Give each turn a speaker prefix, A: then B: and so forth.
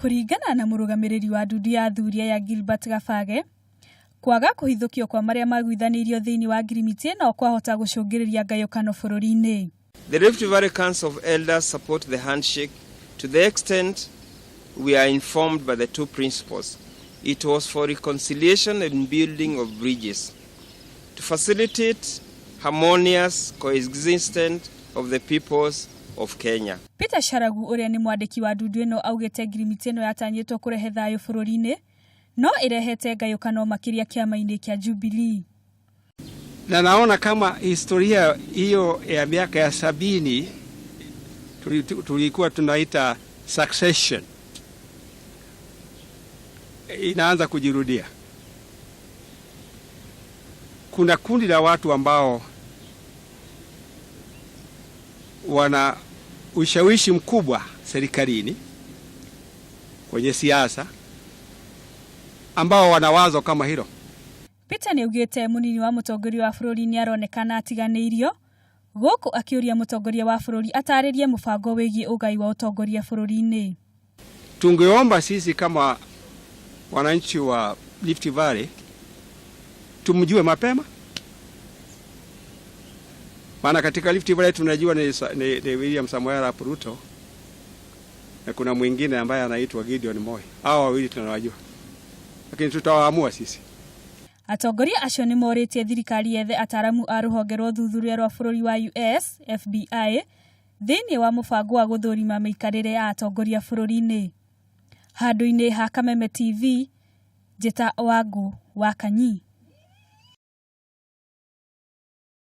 A: Kuringana na murugamiriri wa ndudu ya Thuria ya Gilbert Gabage, kwaga kuhithukio kwa maria maguithanirio thiini wa ngirimiti no kwahota gucungiriria ngayukano bururi-ini.
B: The Rift Valley Council of Elders support the handshake to the extent we are informed by the two principles. It was for reconciliation and building of bridges to facilitate harmonious coexistence of the peoples of Kenya.
A: Peter Sharagu uria ni mwandiki wa ndudu ino augite ngirimiti ino yatanyitwo kurehe thayo bururi-ini no irehete ngayukano makiria kiama-ini kia Jubilee.
C: Na naona kama historia hiyo ya miaka ya 70 tulikuwa tunaita succession inaanza kujirudia. Kuna kundi la watu ambao wana ushawishi mkubwa serikalini kwenye siasa ambao wana wazo kama hilo.
A: Peter niugite munini wa mutongoria wa bururi ni aronekana atiganiirio guku akiuria mutongoria wa bururi ataririe mubango wigi ugai wa utongoria bururi-ini.
C: Tungeomba sisi kama wananchi wa Rift Valley tumjue mapema, maana katika Rift Valley tunajua ni William Samoei Arap Ruto na kuna mwingine ambaye anaitwa Gideon Moi. Hao wawili tunawajua, lakini tutawaamua sisi.
A: Atongoria acio ni moritie thirikari yethe ataramu a ruhonge rwa thuthuria rwa bururi wa US FBI thiini wa mubango wa guthurima miikarire ya atongoria bururi-ini. Handu-ini ha Kameme TV, Jeta Wangu wa Kanyi.